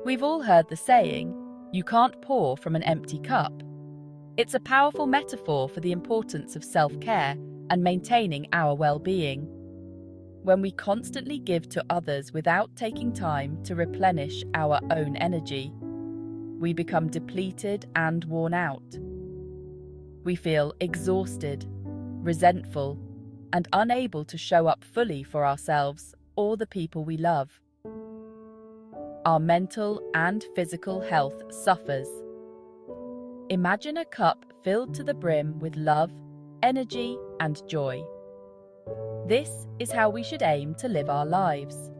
We've all heard the saying, "You can't pour from an empty cup." It's a powerful metaphor for the importance of self-care and maintaining our well-being. When we constantly give to others without taking time to replenish our own energy, we become depleted and worn out. We feel exhausted, resentful, and unable to show up fully for ourselves or the people we love. Our mental and physical health suffers. Imagine a cup filled to the brim with love, energy, and joy. This is how we should aim to live our lives.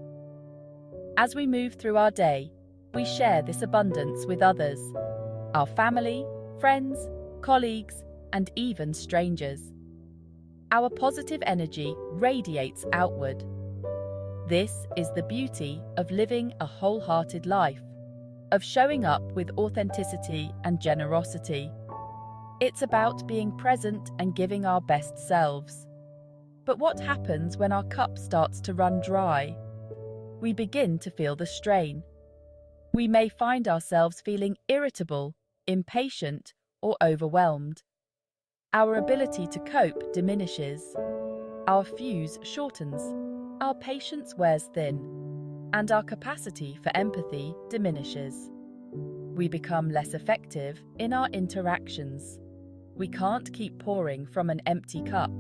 As we move through our day, we share this abundance with others, our family, friends, colleagues, and even strangers. Our positive energy radiates outward. This is the beauty of living a wholehearted life, of showing up with authenticity and generosity. It's about being present and giving our best selves. But what happens when our cup starts to run dry? We begin to feel the strain. We may find ourselves feeling irritable, impatient, or overwhelmed. Our ability to cope diminishes. Our fuse shortens. Our patience wears thin, and our capacity for empathy diminishes. We become less effective in our interactions. We can't keep pouring from an empty cup.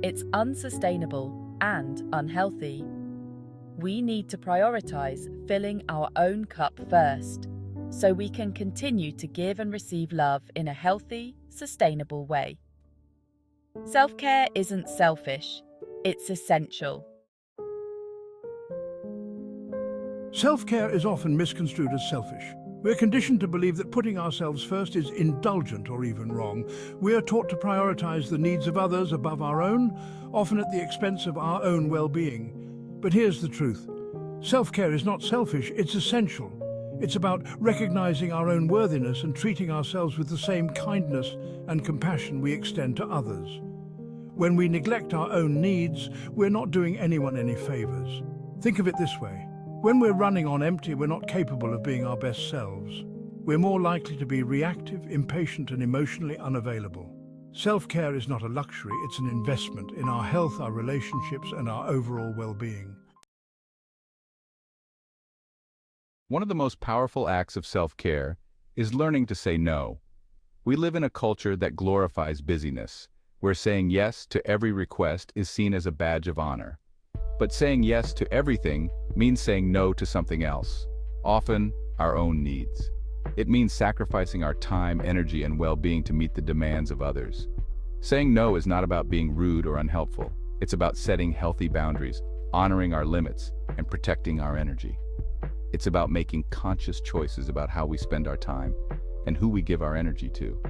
It's unsustainable and unhealthy. We need to prioritize filling our own cup first, so we can continue to give and receive love in a healthy, sustainable way. Self-care isn't selfish, it's essential. Self-care is often misconstrued as selfish. We're conditioned to believe that putting ourselves first is indulgent or even wrong. We are taught to prioritize the needs of others above our own, often at the expense of our own well-being. But here's the truth. Self-care is not selfish, it's essential. It's about recognizing our own worthiness and treating ourselves with the same kindness and compassion we extend to others. When we neglect our own needs, we're not doing anyone any favors. Think of it this way. When we're running on empty, we're not capable of being our best selves. We're more likely to be reactive, impatient, and emotionally unavailable. Self-care is not a luxury, it's an investment in our health, our relationships, and our overall well-being. One of the most powerful acts of self-care is learning to say no. We live in a culture that glorifies busyness, where saying yes to every request is seen as a badge of honor. But saying yes to everything means saying no to something else, often our own needs. It means sacrificing our time, energy, and well-being to meet the demands of others. Saying no is not about being rude or unhelpful. It's about setting healthy boundaries, honoring our limits, and protecting our energy. It's about making conscious choices about how we spend our time and who we give our energy to.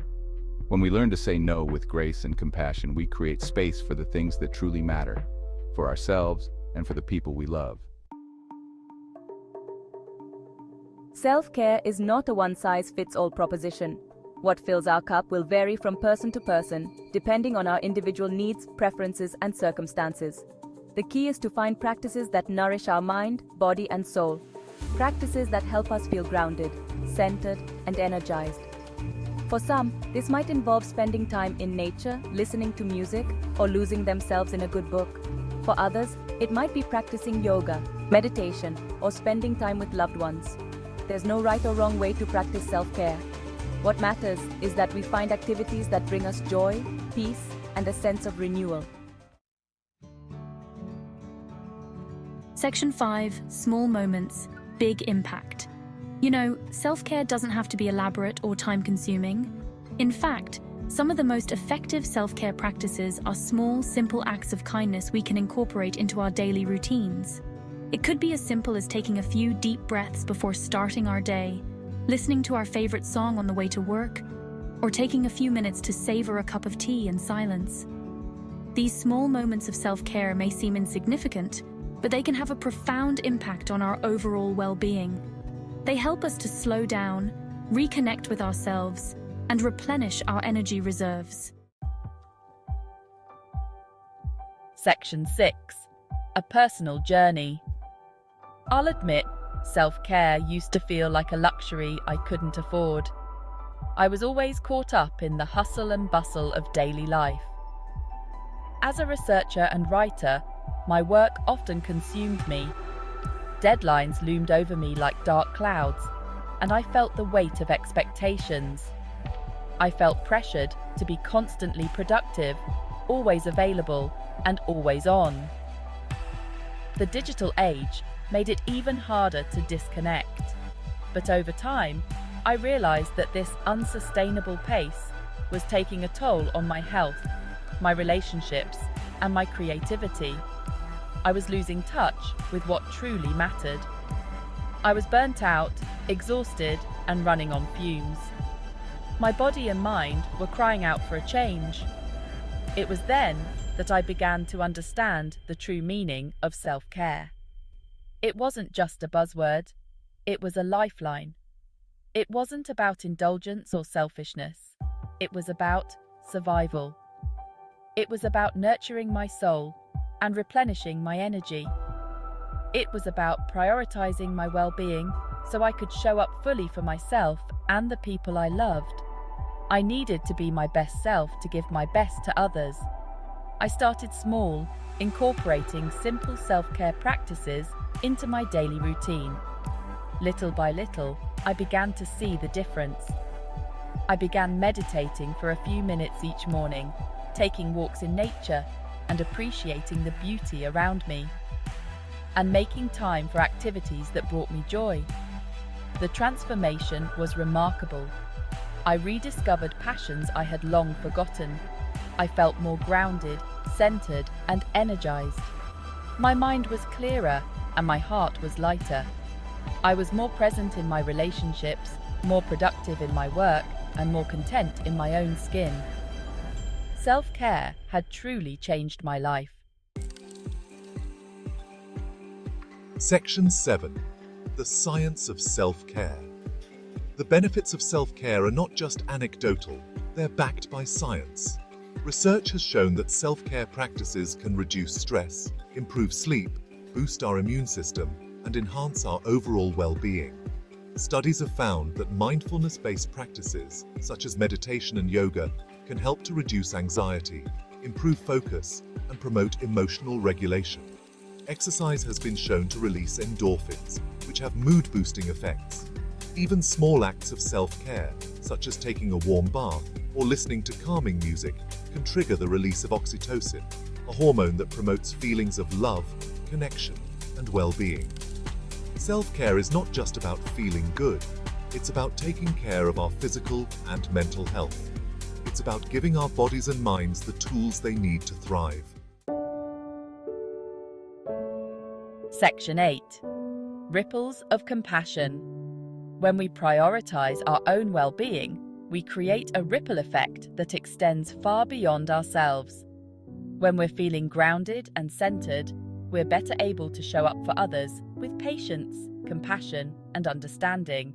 When we learn to say no with grace and compassion, we create space for the things that truly matter, for ourselves and for the people we love. Self-care is not a one-size-fits-all proposition. What fills our cup will vary from person to person, depending on our individual needs, preferences, and circumstances. The key is to find practices that nourish our mind, body, and soul. Practices that help us feel grounded, centered, and energized. For some, this might involve spending time in nature, listening to music, or losing themselves in a good book. For others, it might be practicing yoga, meditation, or spending time with loved ones. There's no right or wrong way to practice self-care. What matters is that we find activities that bring us joy, peace, and a sense of renewal. Section 5, Small Moments, Big Impact. You know, self-care doesn't have to be elaborate or time-consuming. In fact, some of the most effective self-care practices are small, simple acts of kindness we can incorporate into our daily routines. It could be as simple as taking a few deep breaths before starting our day, listening to our favorite song on the way to work, or taking a few minutes to savor a cup of tea in silence. These small moments of self-care may seem insignificant, but they can have a profound impact on our overall well-being. They help us to slow down, reconnect with ourselves, and replenish our energy reserves. Section 6. A personal journey. I'll admit, Self-care used to feel like a luxury I couldn't afford. I was always caught up in the hustle and bustle of daily life. As a researcher and writer, my work often consumed me. Deadlines loomed over me like dark clouds, and I felt the weight of expectations. I felt pressured to be constantly productive, always available, and always on. The digital age made it even harder to disconnect. But over time, I realized that this unsustainable pace was taking a toll on my health, my relationships, and my creativity. I was losing touch with what truly mattered. I was burnt out, exhausted, and running on fumes. My body and mind were crying out for a change. It was then that I began to understand the true meaning of self-care. It wasn't just a buzzword, it was a lifeline. It wasn't about indulgence or selfishness. It was about survival. It was about nurturing my soul and replenishing my energy. It was about prioritizing my well-being so I could show up fully for myself and the people I loved. I needed to be my best self to give my best to others. I started small, incorporating simple self-care practices into my daily routine. Little by little, I began to see the difference. I began meditating for a few minutes each morning, taking walks in nature and appreciating the beauty around me, and making time for activities that brought me joy. The transformation was remarkable. I rediscovered passions I had long forgotten. I felt more grounded, centered, and energized. My mind was clearer and my heart was lighter. I was more present in my relationships, more productive in my work, and more content in my own skin. Self-care had truly changed my life. Section 7. The Science of Self-Care. The benefits of self-care are not just anecdotal, they're backed by science. Research has shown that self-care practices can reduce stress, improve sleep, boost our immune system, and enhance our overall well-being. Studies have found that mindfulness-based practices, such as meditation and yoga, can help to reduce anxiety, improve focus, and promote emotional regulation. Exercise has been shown to release endorphins, which have mood-boosting effects. Even small acts of self-care, such as taking a warm bath or listening to calming music, can trigger the release of oxytocin, a hormone that promotes feelings of love, connection, and well-being. Self-care is not just about feeling good, it's about taking care of our physical and mental health. It's about giving our bodies and minds the tools they need to thrive. Section 8. Ripples of Compassion. When we prioritize our own well-being, we create a ripple effect that extends far beyond ourselves. When we're feeling grounded and centered, we're better able to show up for others with patience, compassion, and understanding.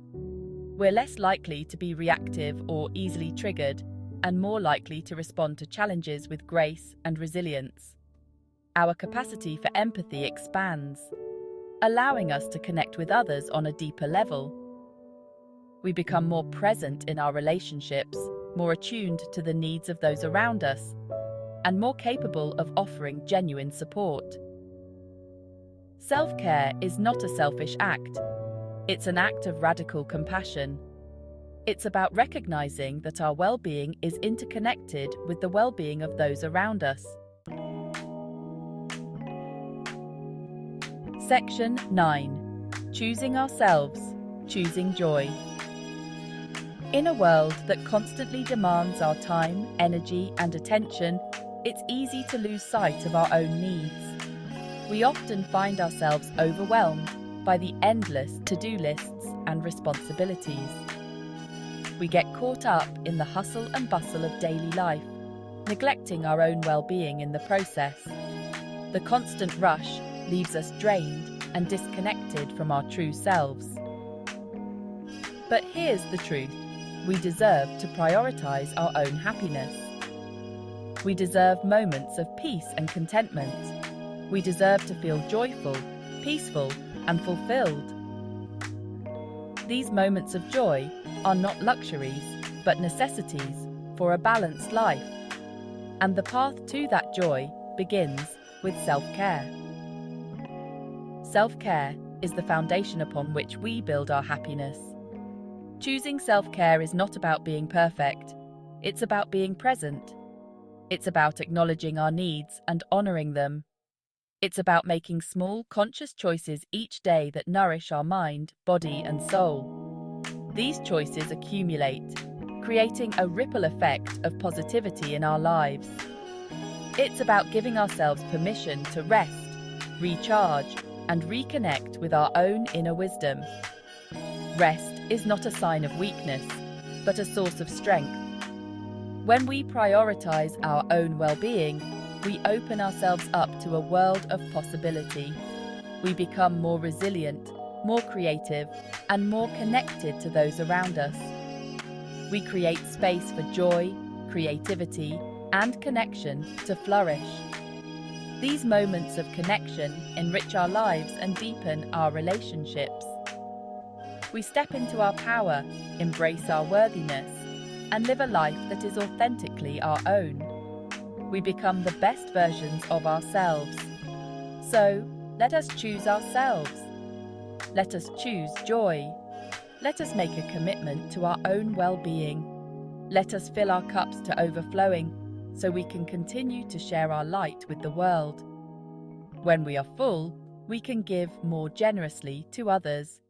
We're less likely to be reactive or easily triggered, and more likely to respond to challenges with grace and resilience. Our capacity for empathy expands, allowing us to connect with others on a deeper level. We become more present in our relationships, more attuned to the needs of those around us, and more capable of offering genuine support. Self-care is not a selfish act. It's an act of radical compassion. It's about recognizing that our well-being is interconnected with the well-being of those around us. Section 9. Choosing ourselves, choosing joy. In a world that constantly demands our time, energy, and attention, it's easy to lose sight of our own needs. We often find ourselves overwhelmed by the endless to-do lists and responsibilities. We get caught up in the hustle and bustle of daily life, neglecting our own well-being in the process. The constant rush leaves us drained and disconnected from our true selves. But here's the truth. We deserve to prioritize our own happiness. We deserve moments of peace and contentment. We deserve to feel joyful, peaceful, and fulfilled. These moments of joy are not luxuries, but necessities for a balanced life. And the path to that joy begins with self-care. Self-care is the foundation upon which we build our happiness. Choosing self-care is not about being perfect, it's about being present. It's about acknowledging our needs and honoring them. It's about making small, conscious choices each day that nourish our mind, body, and soul. These choices accumulate, creating a ripple effect of positivity in our lives. It's about giving ourselves permission to rest, recharge, and reconnect with our own inner wisdom. Rest is not a sign of weakness, but a source of strength. When we prioritize our own well-being, we open ourselves up to a world of possibility. We become more resilient, more creative, and more connected to those around us. We create space for joy, creativity, and connection to flourish. These moments of connection enrich our lives and deepen our relationships. We step into our power, embrace our worthiness, and live a life that is authentically our own. We become the best versions of ourselves. So, let us choose ourselves. Let us choose joy. Let us make a commitment to our own well-being. Let us fill our cups to overflowing so we can continue to share our light with the world. When we are full, we can give more generously to others.